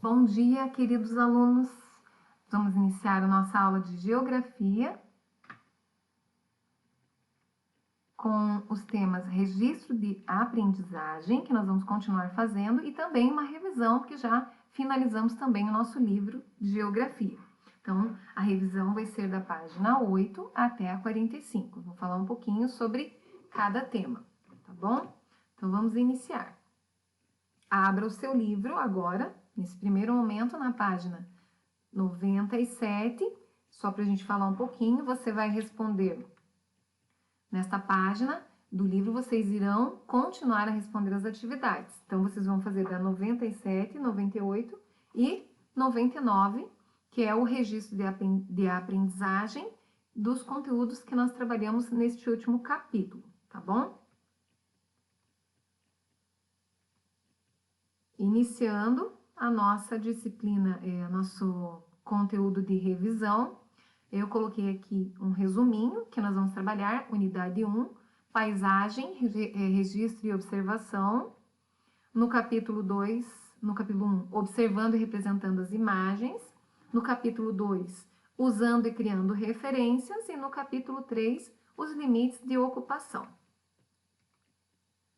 Bom dia, queridos alunos. Vamos iniciar a nossa aula de Geografia com os temas Registro de Aprendizagem, que nós vamos continuar fazendo, e também uma revisão, que já finalizamos também o nosso livro de Geografia. Então, a revisão vai ser da página 8 até a 45. Vou falar um pouquinho sobre cada tema, tá bom? Então, vamos iniciar. Abra o seu livro agora, nesse primeiro momento, na página 97, só para a gente falar um pouquinho, você vai responder. Nesta página do livro, vocês irão continuar a responder as atividades. Então, vocês vão fazer da 97, 98 e 99, que é o registro de aprendizagem dos conteúdos que nós trabalhamos neste último capítulo, tá bom? Iniciando a nossa disciplina, nosso conteúdo de revisão, eu coloquei aqui um resuminho que nós vamos trabalhar, unidade 1, paisagem, registro e observação. No capítulo 2, no capítulo 1, observando e representando as imagens. No capítulo 2, usando e criando referências. E no capítulo 3, os limites de ocupação.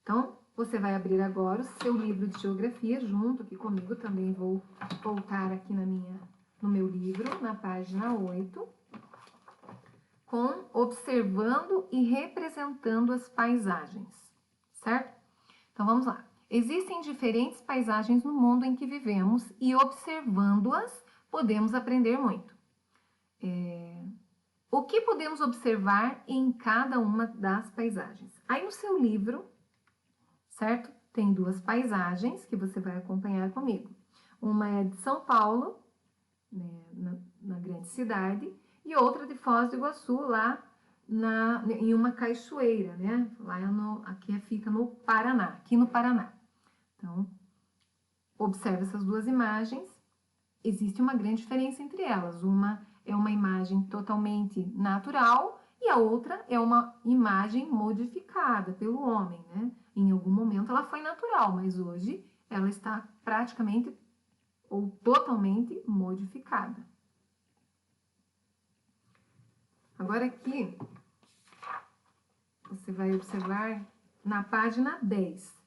Então, você vai abrir agora o seu livro de geografia, junto aqui comigo, também vou voltar aqui no meu livro, na página 8, com observando e representando as paisagens, certo? Então, vamos lá. Existem diferentes paisagens no mundo em que vivemos e, observando-as, podemos aprender muito. O que podemos observar em cada uma das paisagens? Aí, no seu livro, certo? Tem duas paisagens que você vai acompanhar comigo. Uma é de São Paulo, né, na grande cidade, e outra de Foz do Iguaçu, lá em uma cachoeira, né? Aqui fica no Paraná, aqui no Paraná. Então, observe essas duas imagens. Existe uma grande diferença entre elas. Uma é uma imagem totalmente natural e a outra é uma imagem modificada pelo homem, né? Em algum momento ela foi natural, mas hoje ela está praticamente ou totalmente modificada. Agora aqui, você vai observar na página 10,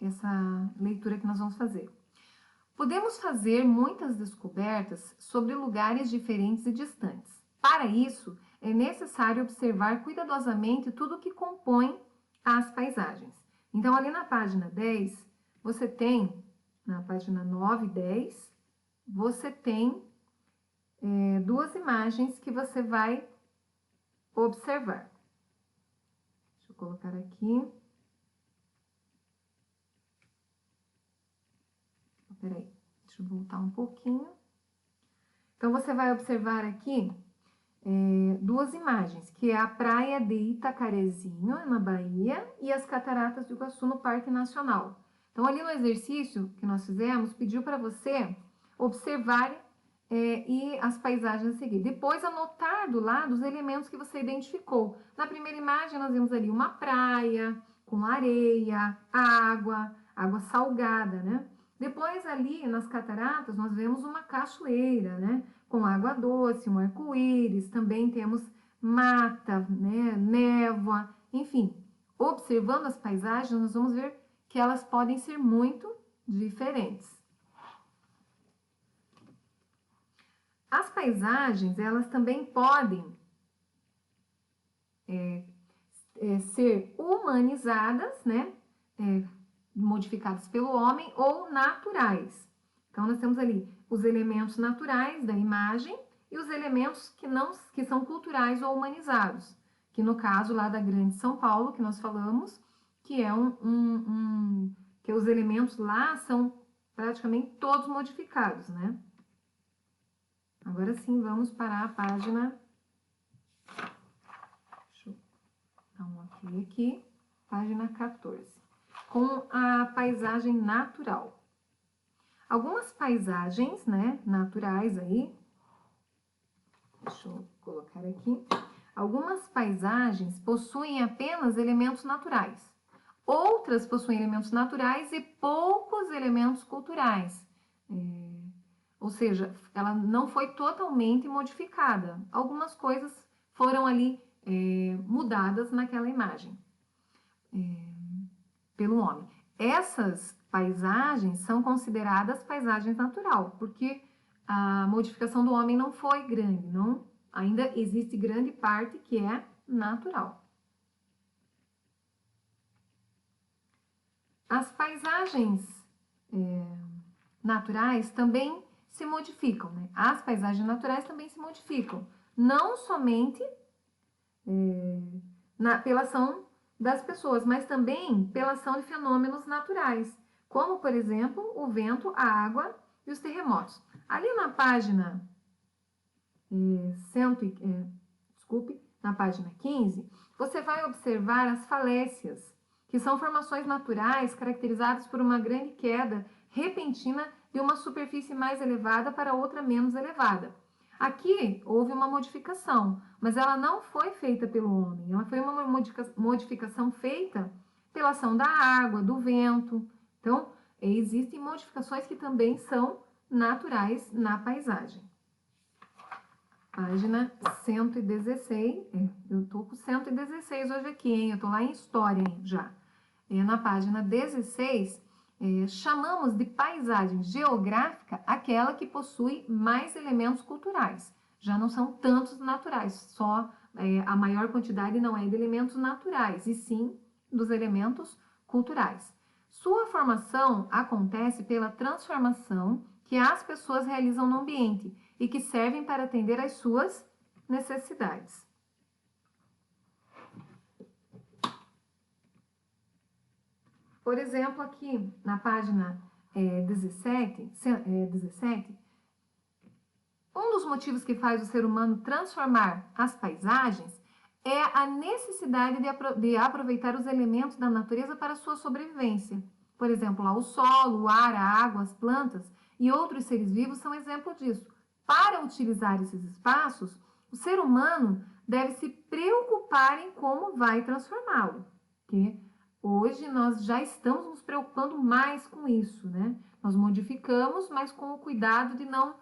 essa leitura que nós vamos fazer. Podemos fazer muitas descobertas sobre lugares diferentes e distantes. Para isso, é necessário observar cuidadosamente tudo o que compõe as paisagens. Então, ali na página 10, você tem, na página 9 e 10, você tem duas imagens que você vai observar. Deixa eu colocar aqui. Peraí, deixa eu voltar um pouquinho. Então, você vai observar aqui duas imagens, que é a praia de Itacarezinho, na Bahia, e as cataratas do Iguaçu, no Parque Nacional. Então, ali no exercício que nós fizemos, pediu para você observar e as paisagens a seguir. Depois, anotar do lado os elementos que você identificou. Na primeira imagem, nós vimos ali uma praia com areia, água salgada, né? Depois, ali nas cataratas, nós vemos uma cachoeira, né? Com água doce, um arco-íris, também temos mata, né? Névoa, enfim. Observando as paisagens, nós vamos ver que elas podem ser muito diferentes. As paisagens, elas também podem ser humanizadas, né? Modificadas pelo homem ou naturais. Então, nós temos ali os elementos naturais da imagem e os elementos que são culturais ou humanizados, que no caso lá da Grande São Paulo, que nós falamos, que é que os elementos lá são praticamente todos modificados, né? Agora sim, vamos para a página... Deixa eu dar um ok aqui. Página 14. Com a paisagem natural. Algumas paisagens, né, naturais aí, deixa eu colocar aqui, algumas paisagens possuem apenas elementos naturais, outras possuem elementos naturais e poucos elementos culturais. ou seja, ela não foi totalmente modificada. Algumas coisas foram ali mudadas naquela imagem pelo homem. Essas paisagens são consideradas paisagens natural, porque a modificação do homem não foi grande, não, ainda existe grande parte que é natural. As paisagens naturais também se modificam, né? As paisagens naturais também se modificam, não somente pela ação das pessoas, mas também pela ação de fenômenos naturais, como, por exemplo, o vento, a água e os terremotos. Ali na página na página 15, você vai observar as falécias, que são formações naturais caracterizadas por uma grande queda repentina de uma superfície mais elevada para outra menos elevada. Aqui houve uma modificação, mas ela não foi feita pelo homem, ela foi uma modificação feita pela ação da água, do vento. Então, existem modificações que também são naturais na paisagem. Página 116, eu tô com 116 hoje aqui, hein? Eu tô lá em História já. Na página 16, chamamos de paisagem geográfica aquela que possui mais elementos culturais. Já não são tantos naturais, só a maior quantidade não é de elementos naturais, e sim dos elementos culturais. Sua formação acontece pela transformação que as pessoas realizam no ambiente e que servem para atender às suas necessidades. Por exemplo, aqui na página 17, um dos motivos que faz o ser humano transformar as paisagens é a necessidade de aproveitar os elementos da natureza para sua sobrevivência. Por exemplo, lá, o solo, o ar, a água, as plantas e outros seres vivos são exemplo disso. Para utilizar esses espaços, o ser humano deve se preocupar em como vai transformá-lo. Porque hoje nós já estamos nos preocupando mais com isso, né? Nós modificamos, mas com o cuidado de não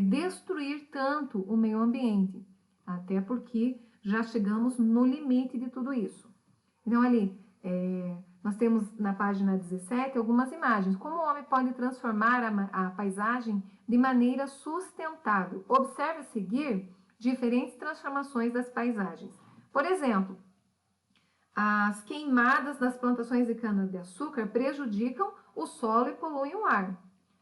destruir tanto o meio ambiente. Até porque já chegamos no limite de tudo isso. Então, ali, nós temos na página 17 algumas imagens. Como o homem pode transformar a paisagem de maneira sustentável? Observe a seguir diferentes transformações das paisagens. Por exemplo, as queimadas das plantações de cana-de-açúcar prejudicam o solo e poluem o ar.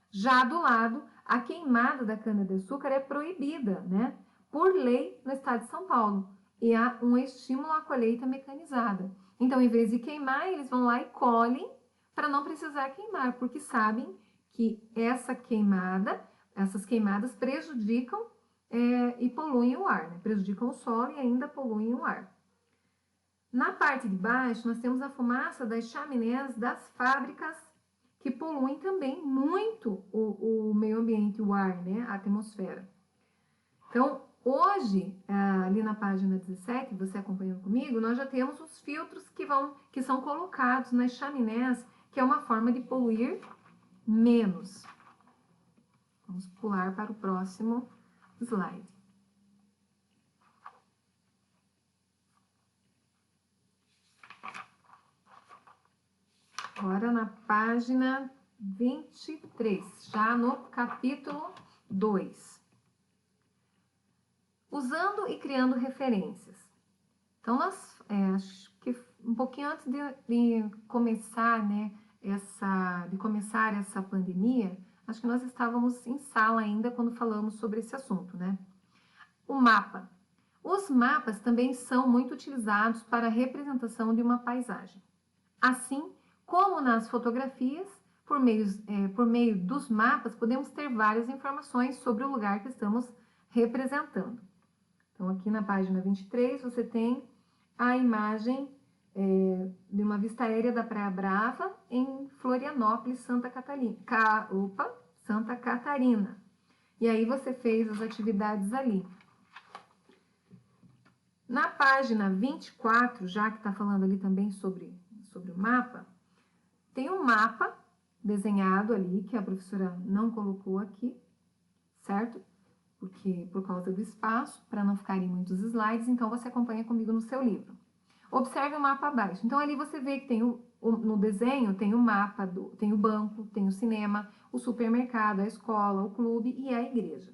Já do lado, a queimada da cana-de-açúcar é proibida, né, por lei no estado de São Paulo. E há um estímulo à colheita mecanizada. Então, em vez de queimar, eles vão lá e colhem para não precisar queimar, porque sabem que essas queimadas prejudicam e poluem o ar, né? Prejudicam o solo e ainda poluem o ar. Na parte de baixo, nós temos a fumaça das chaminés das fábricas que poluem também muito o meio ambiente, o ar, né? A atmosfera. Então, hoje, ali na página 17, você acompanhando comigo, nós já temos os filtros que são colocados nas chaminés, que é uma forma de poluir menos. Vamos pular para o próximo slide. Agora na página 23, já no capítulo 2. Usando e criando referências. Então, nós, acho que um pouquinho antes de começar, né, essa pandemia, acho que nós estávamos em sala ainda quando falamos sobre esse assunto, né? O mapa. Os mapas também são muito utilizados para a representação de uma paisagem. Assim como nas fotografias, por meio dos mapas, podemos ter várias informações sobre o lugar que estamos representando. Então, aqui na página 23, você tem a imagem de uma vista aérea da Praia Brava, em Florianópolis, Santa Catarina. E aí você fez as atividades ali. Na página 24, já que está falando ali também sobre o mapa, tem um mapa desenhado ali, que a professora não colocou aqui, certo? Porque por causa do espaço, para não ficarem muitos slides, então você acompanha comigo no seu livro. Observe o mapa abaixo. Então, ali você vê que tem no desenho tem o mapa, tem o banco, tem o cinema, o supermercado, a escola, o clube e a igreja.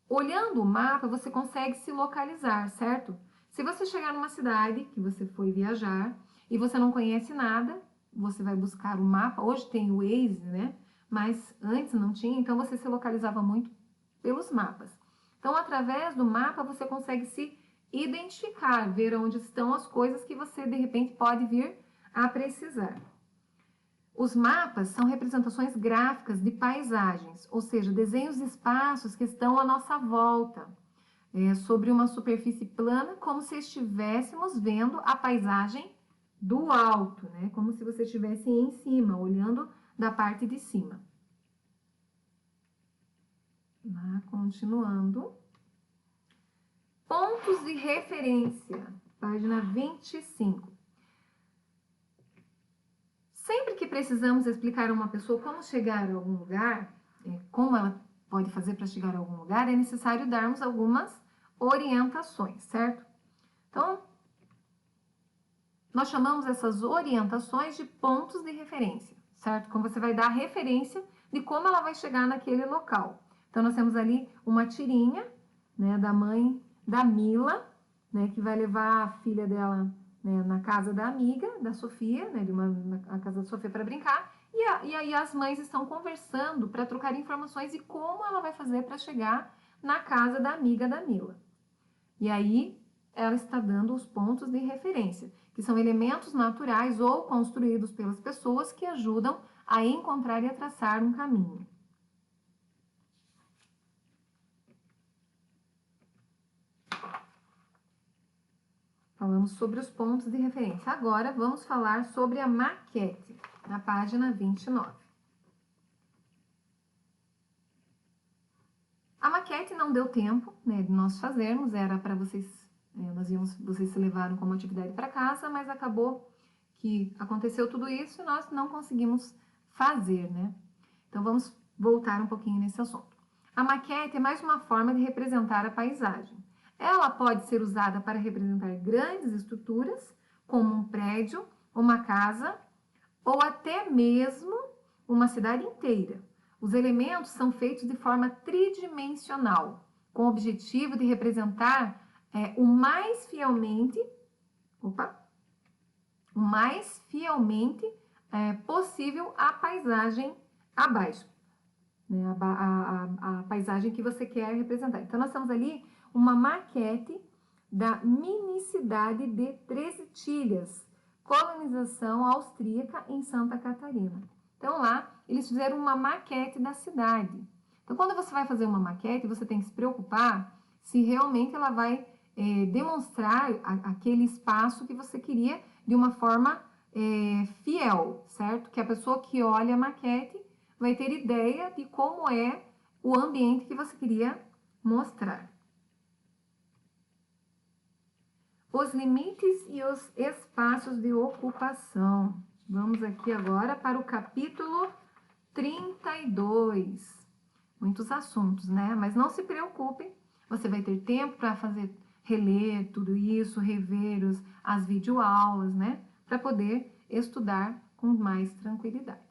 Olhando o mapa, você consegue se localizar, certo? Se você chegar numa cidade que você foi viajar e você não conhece nada, você vai buscar o mapa. Hoje tem o Waze, né? Mas antes não tinha, então você se localizava muito pelos mapas. Então, através do mapa, você consegue se identificar, ver onde estão as coisas que você, de repente, pode vir a precisar. Os mapas são representações gráficas de paisagens, ou seja, desenhos de espaços que estão à nossa volta, sobre uma superfície plana, como se estivéssemos vendo a paisagem do alto, né? Como se você estivesse em cima, olhando da parte de cima. Continuando. Pontos de referência, página 25. Sempre que precisamos explicar a uma pessoa como chegar a algum lugar, como ela pode fazer para chegar a algum lugar, é necessário darmos algumas orientações, certo? Então, nós chamamos essas orientações de pontos de referência, certo? Como você vai dar a referência de como ela vai chegar naquele local. Então, nós temos ali uma tirinha, né, da mãe da Mila, né, que vai levar a filha dela, né, na casa da amiga, da Sofia, né, na casa da Sofia para brincar, e aí as mães estão conversando para trocar informações de como ela vai fazer para chegar na casa da amiga da Mila. E aí ela está dando os pontos de referência, que são elementos naturais ou construídos pelas pessoas que ajudam a encontrar e a traçar um caminho. Falamos sobre os pontos de referência. Agora, vamos falar sobre a maquete, na página 29. A maquete não deu tempo, né, de nós fazermos, era para vocês, vocês se levaram como atividade para casa, mas acabou que aconteceu tudo isso e nós não conseguimos fazer, né? Então, vamos voltar um pouquinho nesse assunto. A maquete é mais uma forma de representar a paisagem. Ela pode ser usada para representar grandes estruturas, como um prédio, uma casa, ou até mesmo uma cidade inteira. Os elementos são feitos de forma tridimensional, com o objetivo de representar o mais fielmente possível a paisagem abaixo, né? A paisagem que você quer representar. Então, nós temos ali uma maquete da mini cidade de Treze Tilhas, colonização austríaca em Santa Catarina. Então, lá, eles fizeram uma maquete da cidade. Então, quando você vai fazer uma maquete, você tem que se preocupar se realmente ela vai demonstrar aquele espaço que você queria de uma forma fiel, certo? Que a pessoa que olha a maquete vai ter ideia de como é o ambiente que você queria mostrar. Os limites e os espaços de ocupação. Vamos aqui agora para o capítulo 32. Muitos assuntos, né? Mas não se preocupem, você vai ter tempo para reler tudo isso, rever as videoaulas, né? Para poder estudar com mais tranquilidade.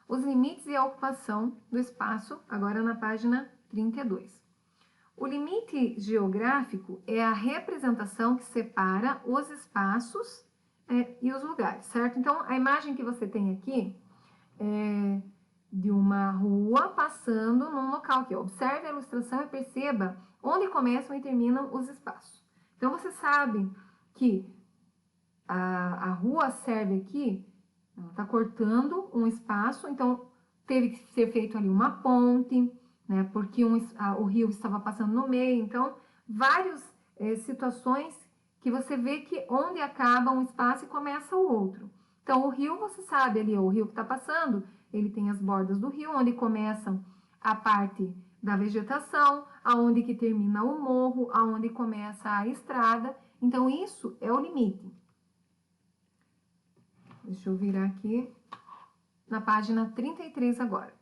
Os limites e a ocupação do espaço, agora na página 32. O limite geográfico é a representação que separa os espaços e os lugares, certo? Então, a imagem que você tem aqui é de uma rua passando num local aqui. Observe a ilustração e perceba onde começam e terminam os espaços. Então, você sabe que a rua serve aqui, ela está cortando um espaço, então teve que ser feito ali uma ponte, né, porque o rio estava passando no meio. Então, várias situações que você vê que onde acaba um espaço e começa o outro. Então, o rio, você sabe ali, o rio que está passando, ele tem as bordas do rio, onde começam a parte da vegetação, aonde que termina o morro, aonde começa a estrada. Então, isso é o limite. Deixa eu virar aqui na página 33 agora.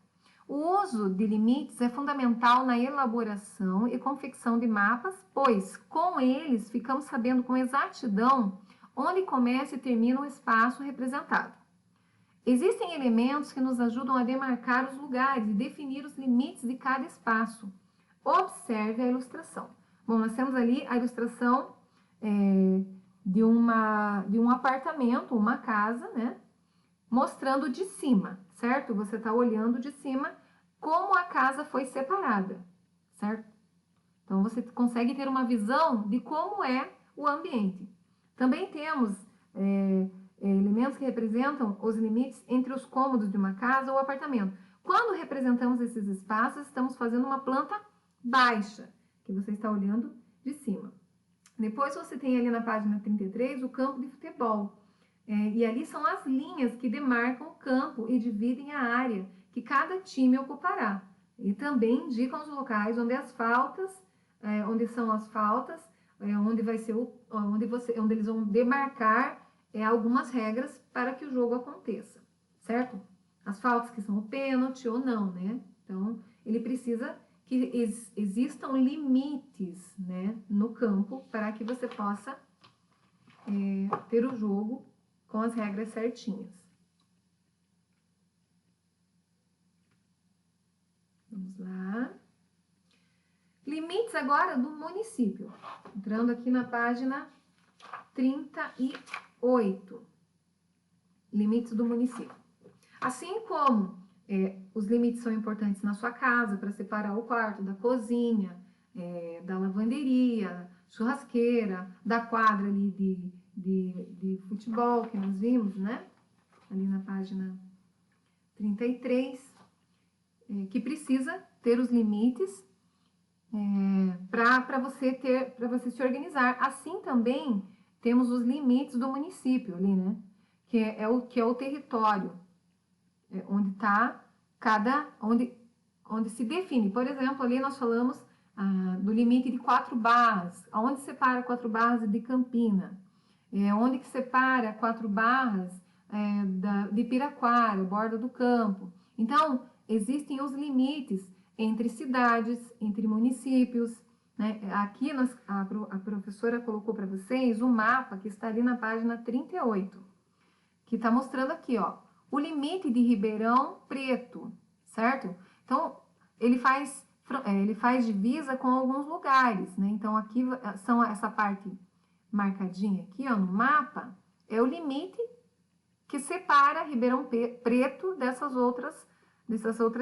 O uso de limites é fundamental na elaboração e confecção de mapas, pois com eles ficamos sabendo com exatidão onde começa e termina o espaço representado. Existem elementos que nos ajudam a demarcar os lugares e definir os limites de cada espaço. Observe a ilustração. Bom, nós temos ali a ilustração de um apartamento, uma casa, né? Mostrando de cima, certo? Você está olhando de cima como a casa foi separada, certo? Então, você consegue ter uma visão de como é o ambiente. Também temos elementos que representam os limites entre os cômodos de uma casa ou apartamento. Quando representamos esses espaços, estamos fazendo uma planta baixa, que você está olhando de cima. Depois você tem ali na página 33 o campo de futebol. E ali são as linhas que demarcam o campo e dividem a área que cada time ocupará. E também indicam os locais onde as faltas, onde são as faltas, onde vai ser onde eles vão demarcar algumas regras para que o jogo aconteça, certo? As faltas que são o pênalti ou não, né? Então, ele precisa que existam limites, né, no campo para que você possa ter o jogo com as regras certinhas. Vamos lá. Limites agora do município. Entrando aqui na página 38. Limites do município. Assim como os limites são importantes na sua casa para separar o quarto da cozinha, da lavanderia, churrasqueira, da quadra ali de futebol que nós vimos, né? Ali na página 33, que precisa ter os limites para você se organizar. Assim também temos os limites do município ali, né? Que é o território, onde está onde se define. Por exemplo, ali nós falamos do limite de 4 barras, onde separa 4 barras de Campina, onde que separa 4 barras de Piraquara, borda do campo. Então, existem os limites entre cidades, entre municípios, né? Aqui a professora colocou para vocês o mapa que está ali na página 38, que está mostrando aqui, ó, o limite de Ribeirão Preto, certo? Então, ele faz divisa com alguns lugares, né? Então, aqui são essa parte marcadinha aqui, ó, no mapa, é o limite que separa Ribeirão Preto dessas outras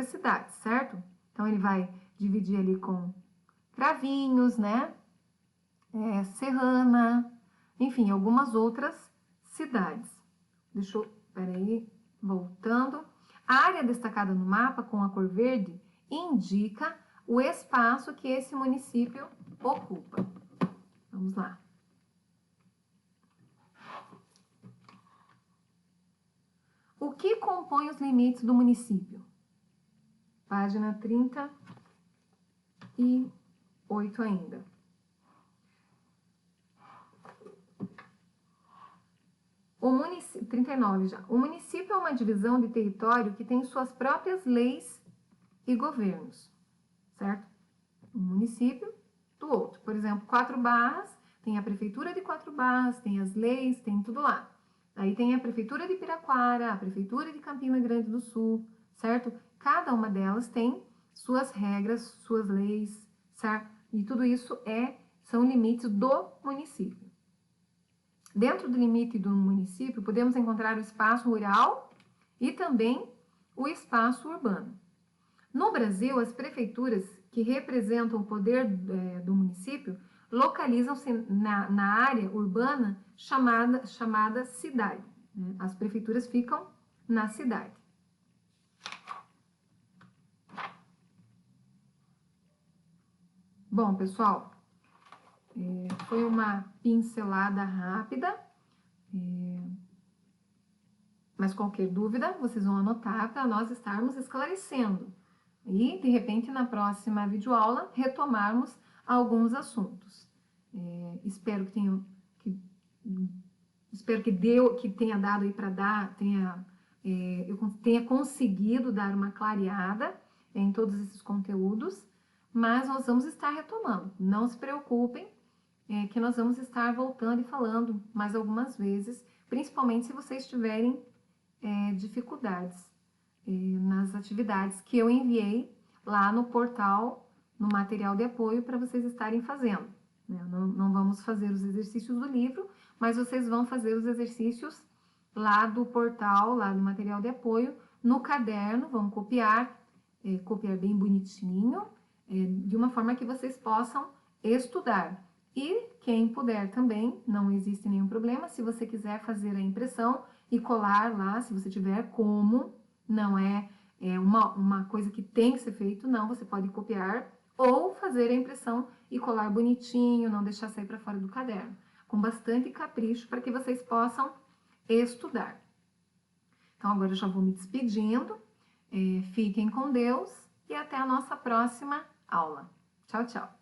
cidades, certo? Então, ele vai dividir ali com Cravinhos, né? Serrana, enfim, algumas outras cidades. Peraí, voltando. A área destacada no mapa com a cor verde indica o espaço que esse município ocupa. Vamos lá. O que compõe os limites do município? Página 38 ainda. O município, 39 já. O município é uma divisão de território que tem suas próprias leis e governos, certo? Um município do outro. Por exemplo, 4 Barras, tem a prefeitura de 4 Barras, tem as leis, tem tudo lá. Aí tem a prefeitura de Piraquara, a prefeitura de Campina Grande do Sul, certo? Cada uma delas tem suas regras, suas leis, certo? E tudo isso são limites do município. Dentro do limite do município, podemos encontrar o espaço rural e também o espaço urbano. No Brasil, as prefeituras que representam o poder do município localizam-se na área urbana chamada cidade. As prefeituras ficam na cidade. Bom, pessoal, foi uma pincelada rápida, mas qualquer dúvida vocês vão anotar para nós estarmos esclarecendo. E, de repente, na próxima videoaula, retomarmos alguns assuntos. Espero que tenha dado aí para dar, eu tenha conseguido dar uma clareada em todos esses conteúdos, mas nós vamos estar retomando. Não se preocupem, que nós vamos estar voltando e falando mais algumas vezes, principalmente se vocês tiverem dificuldades nas atividades que eu enviei lá no portal, no material de apoio para vocês estarem fazendo. Não vamos fazer os exercícios do livro, mas vocês vão fazer os exercícios lá do portal, lá do material de apoio, no caderno, vão copiar bem bonitinho, de uma forma que vocês possam estudar. E quem puder também, não existe nenhum problema, se você quiser fazer a impressão e colar lá, se você tiver como, não é uma coisa que tem que ser feito, não, você pode copiar ou fazer a impressão e colar bonitinho, não deixar sair para fora do caderno, com bastante capricho para que vocês possam estudar. Então, agora eu já vou me despedindo, fiquem com Deus e até a nossa próxima aula. Tchau, tchau!